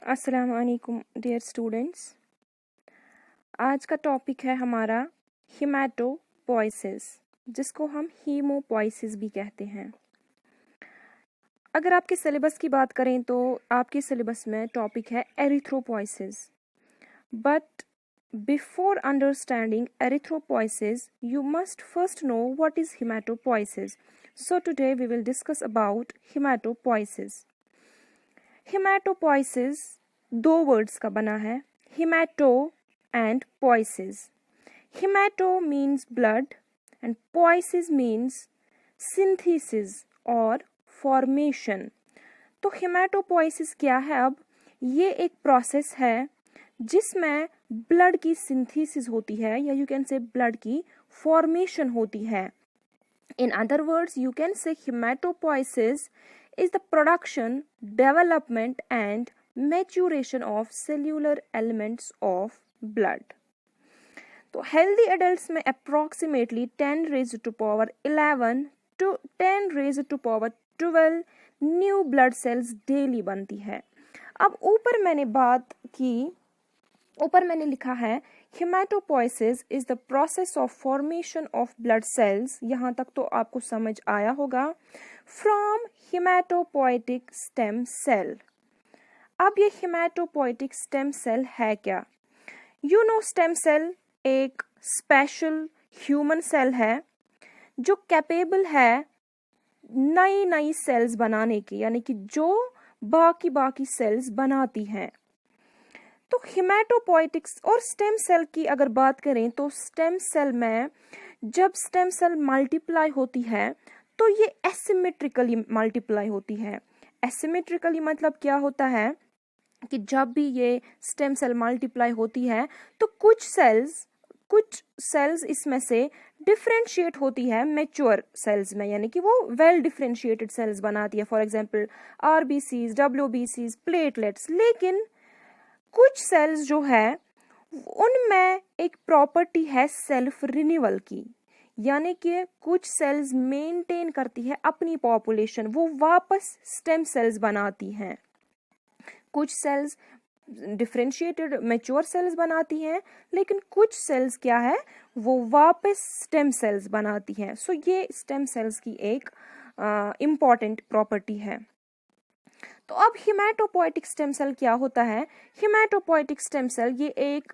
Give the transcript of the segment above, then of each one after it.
अस्सलाम वालेकुम dear students. आज का टॉपिक है हमारा हीमेटोपोइसिस, जिसको हम हीमोपोइसिस भी कहते हैं। अगर आपके सिलेबस की बात करें तो आपके सिलेबस में टॉपिक है erythropoiesis. But before understanding erythropoiesis you must first know what is haematopoiesis. So today we will discuss about haematopoiesis. Haematopoiesis दो वर्ड्स का बना है, haemato and poiesis. Haemato means blood and poiesis means synthesis और formation. तो haematopoiesis क्या है? अब ये एक प्रोसेस है जिसमें ब्लड की सिंथेसिस होती है, या यू कैन से ब्लड की फॉर्मेशन होती है। In other words, you can say hematopoiesis is the production, development and maturation of cellular elements of blood. तो healthy adults में approximately 10 raised to power 11 to 10 raised to power 12 new blood cells daily बनती है। अब ऊपर मैंने लिखा है haematopoiesis is the process of formation of blood cells. यहाँ तक तो आपको समझ आया होगा। From haematopoietic stem cell. अब ये हेमेटोपोइटिक स्टेम सेल है क्या? यू नो स्टेम सेल एक स्पेशल ह्यूमन सेल है जो कैपेबल है नई नई सेल्स बनाने की, यानी कि जो बाकी सेल्स बनाती हैं। तो हिमेटोपोइटिक्स और स्टेम सेल की अगर बात करें तो स्टेम सेल में जब स्टेम सेल मल्टीप्लाई होती है तो ये एसिमेट्रिकली मल्टीप्लाई होती है। एसिमेट्रिकली मतलब क्या होता है कि जब भी ये स्टेम सेल मल्टीप्लाई होती है तो कुछ सेल्स इसमें से डिफ्रेंशिएट होती है मैच्योर सेल्स में, यानी कि वो वेल डिफ्रेंशिएटेड सेल्स बनाती है। फॉर एग्जांपल आरबीसीज, डब्ल्यूबीसीज, प्लेटलेट्स। लेकिन कुछ सेल्स जो है उनमें एक प्रॉपर्टी है सेल्फ रिन्यूअल की, यानी कि कुछ सेल्स मेंटेन करती है अपनी पॉपुलेशन, वो वापस स्टेम सेल्स बनाती हैं। कुछ सेल्स डिफरेंशिएटेड मैच्योर सेल्स बनाती हैं, लेकिन कुछ सेल्स क्या है, वो वापस स्टेम सेल्स बनाती हैं। सो ये स्टेम सेल्स की एक इम्पॉर्टेंट प्रॉपर्टी है। तो अब हिमेटोपोइटिक स्टेम सेल क्या होता है? हिमेटोपोइटिक स्टेम सेल ये एक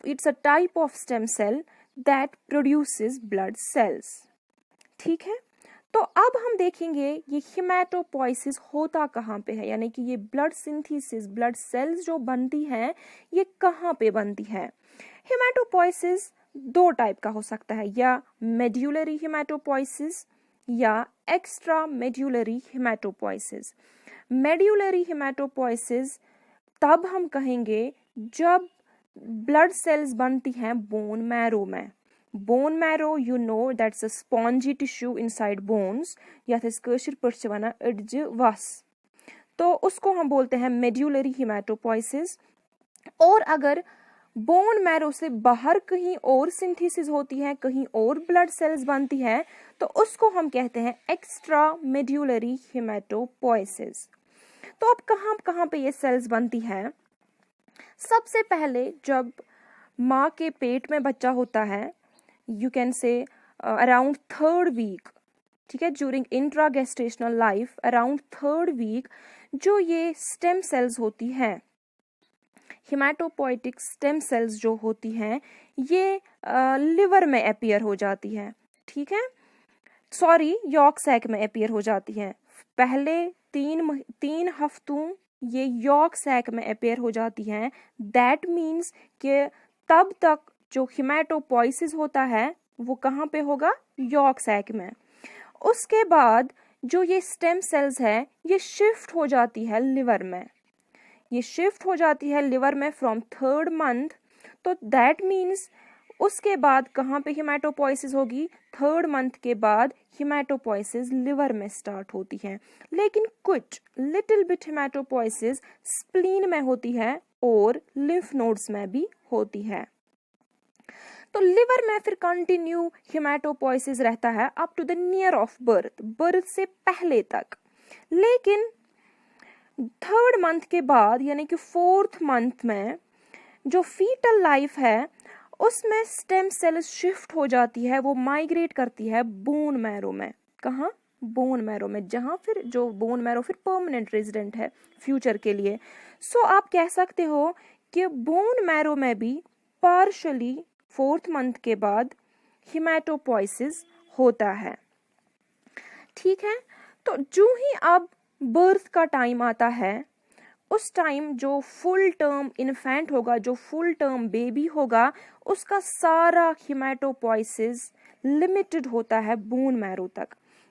it's a type of stem cell that produces blood cells. ठीक है, तो अब हम देखेंगे ये हिमेटोपोइसिस होता कहाँ पे है, यानी कि ये ब्लड सिंथेसिस, ब्लड सेल्स जो बनती हैं ये कहाँ पे बनती है। हिमेटोपोइसिस दो टाइप का हो सकता है, या मेड्यूलरी हिमेटोपोइसिस या extra medullary haematopoiesis. Medullary haematopoiesis तब हम कहेंगे जब ब्लड सेल्स बनती हैं बोन मैरो में। Bone marrow you know that's a spongy tissue inside bones, या कशिर पट वना अड्ज वस, तो उसको हम बोलते हैं मेड्यूलरी हिमेटोपोइसिस। और अगर बोन मैरो से बाहर कहीं और सिंथेसिस होती है, कहीं और ब्लड सेल्स बनती है, तो उसको हम कहते हैं एक्स्ट्रा मेड्यूलरी हिमेटोपोइसिस। तो अब कहाँ पे ये सेल्स बनती है? सबसे पहले जब माँ के पेट में बच्चा होता है, you can say around 3rd week, ठीक है, during intragestational life around 3rd week, जो ये स्टेम सेल्स होती हैं, हिमेटोपोइटिक स्टेम सेल्स जो होती हैं, ये लिवर में अपीयर हो जाती है। ठीक है, सॉरी, यॉर्क सैक में अपीयर हो जाती है। पहले 3 हफ्तों ये यॉर्क सैक में अपीयर हो जाती हैं। दैट मीन्स कि तब तक जो हिमेटोपोइसिस होता है वो कहाँ पे होगा? यॉर्क सैक में। उसके बाद जो ये स्टेम सेल्स है ये शिफ्ट हो जाती है लिवर में। ये शिफ्ट हो जाती है लिवर में फ्रॉम 3rd मंथ। तो दैट मीन्स उसके बाद कहाँ पे हिमेटोपोइसिस होगी? 3rd मंथ के बाद हिमेटोपोइसिस लिवर में स्टार्ट होती है। लेकिन कुछ लिटिल बिट हिमेटोपोइसिस स्प्लीन में होती है और लिम्फ नोड्स में भी होती है। तो लिवर में फिर कंटिन्यू हिमेटोपोइसिस रहता है up to the near of birth, birth से पहले तक। लेकिन 3rd मंथ के बाद यानी कि 4th मंथ में जो फीटल लाइफ है उसमें स्टेम सेल शिफ्ट हो जाती है, वो माइग्रेट करती है बोन मैरो में। कहाँ? बोन मैरो में, जहाँ फिर जो बोन मैरो फिर परमानेंट रेजिडेंट है फ्यूचर के लिए। सो आप कह सकते हो कि बोन मैरो में भी पार्शली 4th मंथ के बाद हिमेटोपोइसिस होता है। ठीक है, तो जो ही अब बर्थ का टाइम आता है उस टाइम जो फुल टर्म इन्फेंट होगा, जो फुल टर्म बेबी होगा, उसका सारा हिमेटोपोइसिस लिमिटेड होता है बोन मैरो तक,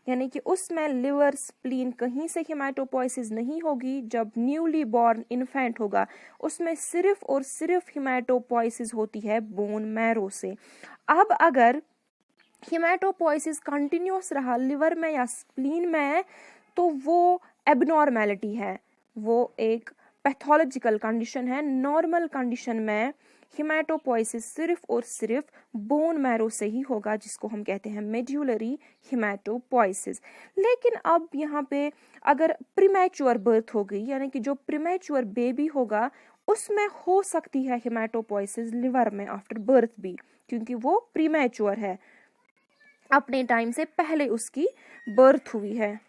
यानी कि उसमें लिवर स्प्लीन कहीं से हिमेटोपोइसिस नहीं होगी। जब न्यूली बॉर्न इन्फेंट होगा उसमें सिर्फ और सिर्फ हिमेटोपोइसिस होती है बोन मैरो से। अब अगर हिमेटोपोइसिस कंटिन्यूस रहा लिवर में या स्प्लीन में तो वो एबनॉर्मेलिटी है, वो एक पैथोलॉजिकल कंडीशन है। नॉर्मल कंडीशन में हिमेटोपोइसिस सिर्फ और सिर्फ बोन मैरो से ही होगा, जिसको हम कहते हैं मेड्यूलरी हिमेटोपोइसिस। लेकिन अब यहाँ पे अगर प्रीमैच्योर बर्थ हो गई, यानी कि जो प्रीमैच्योर बेबी होगा उसमें हो सकती है हिमेटोपोइसिस लिवर में आफ्टर बर्थ भी, क्योंकि वो प्रीमैच्योर है, अपने टाइम से पहले उसकी बर्थ हुई है।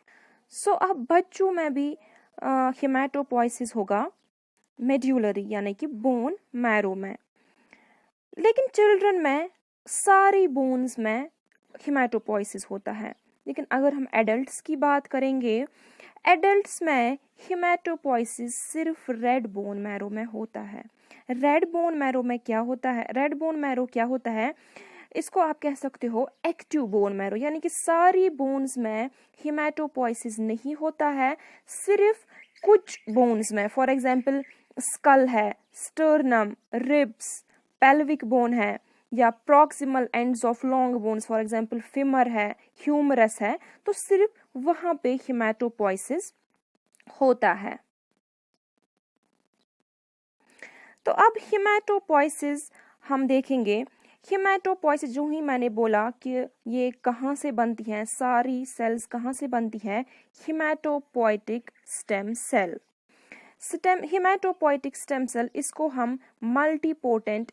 सो अब बच्चों में भी हिमेटोपोइसिस होगा मेड्यूलरी यानी कि बोन मैरो में। लेकिन चिल्ड्रन में सारी बोन्स में हिमेटोपोइसिस होता है। लेकिन अगर हम एडल्ट्स की बात करेंगे, एडल्ट्स में हिमेटोपोइसिस सिर्फ रेड बोन मैरो में होता है। रेड बोन मैरो में क्या होता है? रेड बोन मैरो क्या होता है? इसको आप कह सकते हो एक्टिव बोन मैरो, यानी कि सारी बोन्स में हिमेटोपोइसिस नहीं होता है, सिर्फ कुछ बोन्स में। फॉर एग्जांपल स्कल है, स्टर्नम, रिब्स, पेल्विक बोन है, या proximal ends of long bones, for example femur है, ह्यूमरस है, तो सिर्फ वहां पे हिमेटोपोइसिस होता है। तो अब हिमेटोपोइसिस हम देखेंगे। हिमेटोपोइसिस जो ही मैंने बोला कि ये कहाँ से बनती हैं, सारी सेल्स कहाँ से बनती हैं? Haematopoietic stem cell. Haematopoietic stem cell, इसको हम मल्टीपोटेंट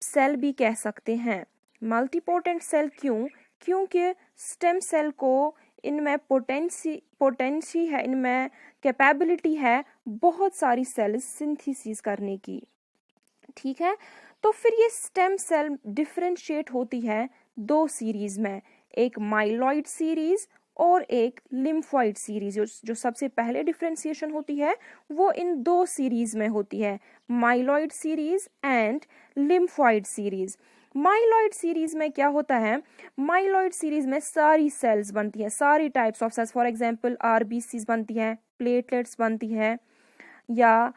सेल भी कह सकते हैं। मल्टीपोटेंट सेल क्यों? क्योंकि स्टेम सेल को इनमें पोटेंसी है, इनमें कैपेबिलिटी है बहुत सारी सेल्स सिंथेसिस करने की। ठीक है, तो फिर ये स्टेम सेल डिफरेंशिएट होती है दो सीरीज में, एक माइलॉइड सीरीज और एक लिम्फॉइड सीरीज। जो सबसे पहले डिफरेंशिएशन होती है वो इन दो सीरीज में होती है, myeloid series and lymphoid series. Myeloid series में क्या होता है? माइलॉइड सीरीज में सारी सेल्स बनती हैं, सारी types of cells, for example RBCs बनती हैं, प्लेटलेट्स बनती हैं, या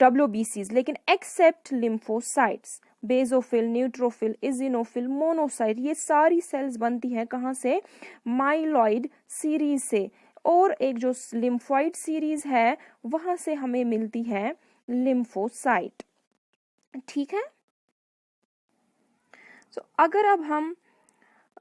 WBCs, लेकिन except lymphocytes, basophil, neutrophil, eosinophil, monocyte, ये सारी सेल्स बनती हैं कहाँ से? माइलॉइड सीरीज से। और एक जो लिम्फॉइड सीरीज है वहां से हमें मिलती है लिम्फोसाइट। ठीक है, तो अगर अब हम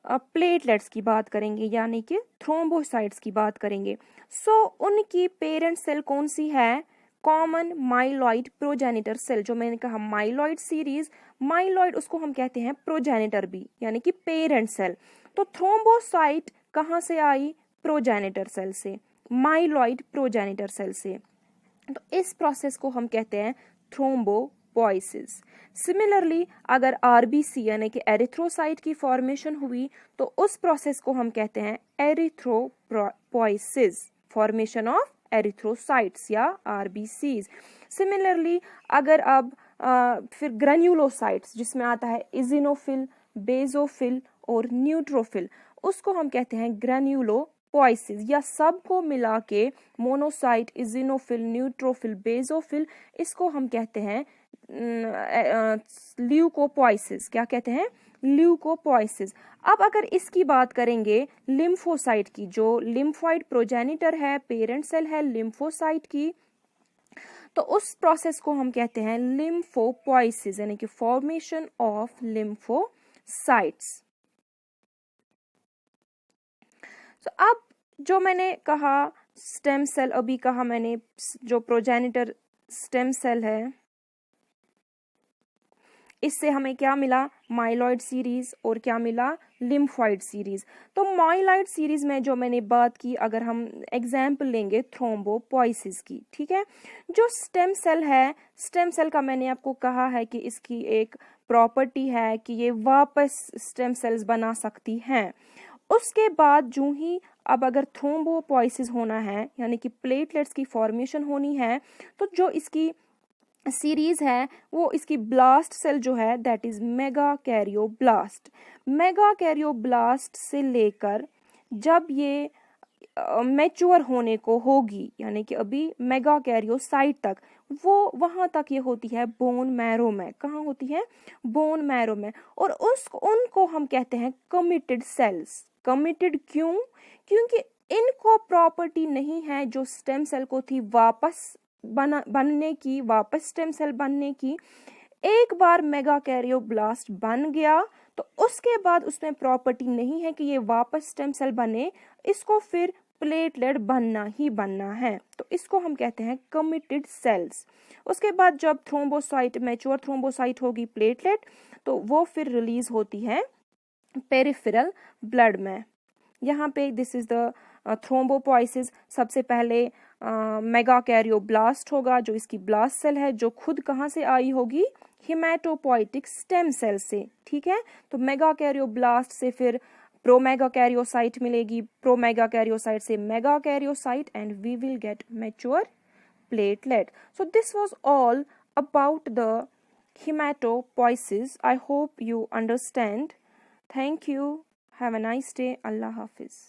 प्लेटलेट्स की बात करेंगे यानी कि थ्रोम्बोसाइट्स की बात करेंगे, सो उनकी पेरेंट सेल कौन सी है? Common myeloid progenitor cell. जो मैंने कहा माइलॉइड सीरीज, माइलॉइड उसको हम कहते हैं प्रोजेनिटर भी, यानी कि पेरेंट सेल। तो थ्रोम्बोसाइट कहाँ से आई? प्रोजेनिटर सेल से, माइलॉइड प्रोजेनिटर सेल से। तो इस प्रोसेस को हम कहते हैं थ्रोम्बोपोइसिस। सिमिलरली अगर आरबीसी यानी कि एरिथ्रोसाइट की फॉर्मेशन हुई तो उस प्रोसेस को हम कहते हैं एरिथ्रोपोइसिस, फॉर्मेशन ऑफ एरिथ्रोसाइट्स या आरबीसीज। सिमिलरली अगर अब फिर ग्रेन्युलोसाइट्स जिसमें आता है इजिनोफिल, बेजोफिल और न्यूट्रोफिल, उसको हम कहते हैं ग्रेन्युलोपोइसिस, या सबको मिला के मोनोसाइट, इजिनोफिल, न्यूट्रोफिल, बेजोफिल, इसको हम कहते हैं ल्यूकोपोइसिस। क्या कहते हैं? ल्यूकोपोइसिस। अब अगर इसकी बात करेंगे लिम्फोसाइट की, जो लिम्फॉइड प्रोजेनिटर है, पेरेंट सेल है लिम्फोसाइट की, तो उस प्रोसेस को हम कहते हैं लिम्फोपोइसिस, यानी कि फॉर्मेशन ऑफ लिम्फोसाइट्स। तो अब जो मैंने कहा स्टेम सेल अभी कहा मैंने, जो प्रोजेनिटर स्टेम सेल है, इससे हमें क्या मिला, माइलॉइड सीरीज, और क्या मिला, लिम्फॉइड सीरीज। तो माइलॉइड सीरीज में जो मैंने बात की, अगर हम एग्जाम्पल लेंगे थ्रोम्बोपोइसिस की, ठीक है, जो स्टेम सेल है, स्टेम सेल का मैंने आपको कहा है कि इसकी एक प्रॉपर्टी है कि ये वापस स्टेम सेल्स बना सकती हैं। उसके बाद जो ही अब अगर थ्रोम्बोपोइसिस होना है, यानी कि प्लेटलेट्स की फॉर्मेशन होनी है, तो जो इसकी सीरीज है वो इसकी ब्लास्ट सेल जो है that is mega karyoblast. Mega karyoblast से लेकर जब ये मैच्योर होने को होगी, यानी कि अभी मेगा कैरियोसाइट तक, वो वहां तक ये होती है बोन मैरो में। कहाँ होती है, बोन मैरो में। और उनको हम कहते हैं कमिटेड सेल्स। कमिटेड क्यों, क्योंकि इनको प्रॉपर्टी नहीं है जो स्टेम सेल को थी वापस बनने की, वापस स्टेम सेल बनने की। एक बार मेगा कैरियोब्लास्ट बन गया तो उसके बाद उसमें प्रॉपर्टी नहीं है कि ये वापस स्टेम सेल बने, इसको फिर प्लेटलेट बनना ही बनना है। तो इसको हम कहते हैं कमिटेड सेल्स। उसके बाद जब थ्रोम्बोसाइट, मैच्योर थ्रोम्बोसाइट होगी प्लेटलेट, तो वो फिर रिलीज होती है पेरिफेरल ब्लड में। यहाँ पे दिस इज द थ्रोम्बोपोइसिस। सबसे पहले मेगा कैरियोब्लास्ट होगा, जो इसकी ब्लास्ट सेल है, जो खुद कहाँ से आई होगी, हिमेटोपोइटिक स्टेम सेल से, ठीक है। तो मेगा कैरियोब्लास्ट से फिर प्रोमेगा कैरियोसाइट मिलेगी, प्रोमेगा कैरियोसाइट से megakaryocyte, and we will get mature platelet. So this was all about the hematopoiesis. I hope you understand. Thank you. Have a nice day. Allah Hafiz.